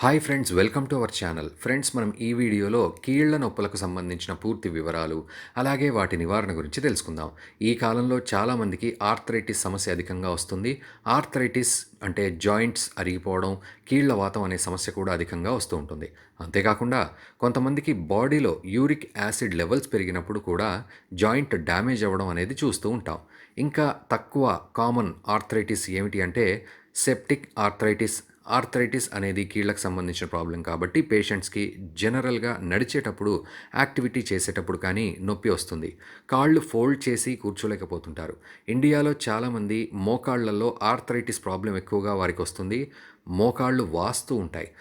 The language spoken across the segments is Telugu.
Hi friends, welcome to our channel. Friends, మనం ఈ వీడియోలో కీళ్ల నొప్పులకు సంబంధించిన పూర్తి వివరాలు, అలాగే వాటి నివారణ గురించి తెలుసుకుందాం. ఈ కాలంలో చాలామందికి ఆర్థరైటిస్ సమస్య అధికంగా వస్తుంది. ఆర్థరైటిస్ అంటే జాయింట్స్ అరిగిపోవడం, కీళ్ల వాతం అనే సమస్య కూడా అధికంగా వస్తూ ఉంటుంది. అంతేకాకుండా కొంతమందికి బాడీలో యూరిక్ యాసిడ్ లెవెల్స్ పెరిగినప్పుడు కూడా జాయింట్ డ్యామేజ్ అవ్వడం అనేది చూస్తూ ఉంటాం. ఇంకా తక్కువ కామన్ ఆర్థరైటిస్ ఏమిటి అంటే సెప్టిక్ ఆర్థరైటిస్. ఆర్థరైటిస్ అనేది కీళ్ళకు సంబంధించిన ప్రాబ్లం కాబట్టి పేషెంట్స్కి జనరల్గా నడిచేటప్పుడు, యాక్టివిటీ చేసేటప్పుడు కానీ నొప్పి వస్తుంది. కాళ్ళు ఫోల్డ్ చేసి కూర్చోలేకపోతుంటారు. ఇండియాలో చాలామంది మోకాళ్ళల్లో ఆర్థరైటిస్ ప్రాబ్లం ఎక్కువగా వారికి వస్తుంది. మోకాళ్ళు వాస్తూ ఉంటాయి.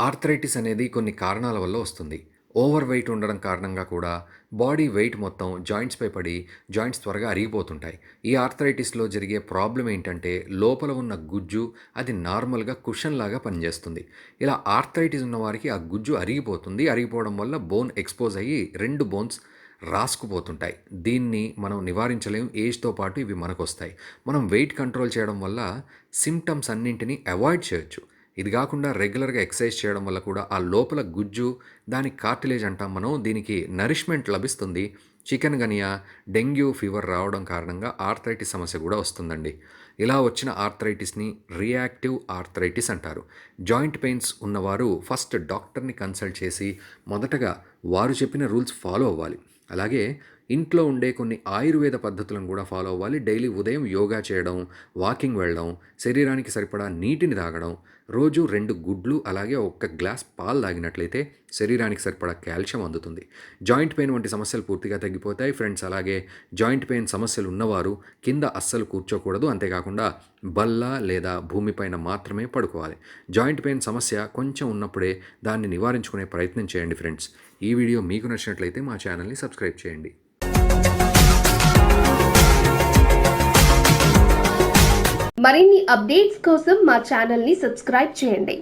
ఆర్థరైటిస్ అనేది కొన్ని కారణాల వల్ల వస్తుంది. ఓవర్ వెయిట్ ఉండడం కారణంగా కూడా బాడీ వెయిట్ మొత్తం జాయింట్స్పై పడి జాయింట్స్ త్వరగా అరిగిపోతుంటాయి. ఈ ఆర్థరైటిస్లో జరిగే ప్రాబ్లం ఏంటంటే లోపల ఉన్న గుజ్జు అది నార్మల్గా కుషన్ లాగా పనిచేస్తుంది. ఇలా ఆర్థరైటిస్ ఉన్న వారికి ఆ గుజ్జు అరిగిపోతుంది. అరిగిపోవడం వల్ల బోన్ ఎక్స్పోజ్ అయ్యి 2 బోన్స్ రాసుకుపోతుంటాయి. దీన్ని మనం నివారించలేం. ఏజ్తో పాటు ఇవి మనకు వస్తాయి. మనం వెయిట్ కంట్రోల్ చేయడం వల్ల సిమ్టమ్స్ అన్నింటినీ అవాయిడ్ చేయొచ్చు. ఇది కాకుండా రెగ్యులర్గా ఎక్సర్సైజ్ చేయడం వల్ల కూడా ఆ లోపల గుజ్జు, దాని కార్టిలేజ్ అంటాం మనం, దీనికి నరిష్మెంట్ లభిస్తుంది. చికెన్ గనియా, డెంగ్యూ ఫీవర్ రావడం కారణంగా ఆర్థరైటిస్ సమస్య కూడా వస్తుందండి. ఇలా వచ్చిన ఆర్థరైటిస్ని రియాక్టివ్ ఆర్థరైటిస్ అంటారు. జాయింట్ పెయిన్స్ ఉన్నవారు ఫస్ట్ డాక్టర్ని కన్సల్ట్ చేసి మొదటగా వారు చెప్పిన రూల్స్ ఫాలో అవ్వాలి. అలాగే ఇంట్లో ఉండే కొన్ని ఆయుర్వేద పద్ధతులను కూడా ఫాలో అవ్వాలి. డైలీ ఉదయం యోగా చేయడం, వాకింగ్ వెళ్ళడం, శరీరానికి సరిపడా నీటిని తాగడం, రోజు 2 గుడ్లు అలాగే 1 గ్లాస్ పాలు తాగినట్లయితే శరీరానికి సరిపడా కాల్షియం అందుతుంది. జాయింట్ పెయిన్ వంటి సమస్యలు పూర్తిగా తగ్గిపోతాయి ఫ్రెండ్స్. అలాగే జాయింట్ పెయిన్ సమస్యలు ఉన్నవారు కింద అస్సలు కూర్చోకూడదు. అంతేకాకుండా బల్ల లేదా భూమిపైన మాత్రమే పడుకోవాలి. జాయింట్ పెయిన్ సమస్య కొంచెం ఉన్నప్పుడే దాన్ని నివారించుకునే ప్రయత్నం చేయండి ఫ్రెండ్స్. ఈ వీడియో మీకు నచ్చినట్లయితే మా ఛానల్ని సబ్స్క్రైబ్ చేయండి. మరిన్ని అప్డేట్స్ కోసం మా ఛానల్ ని సబ్స్క్రైబ్ చేయండి.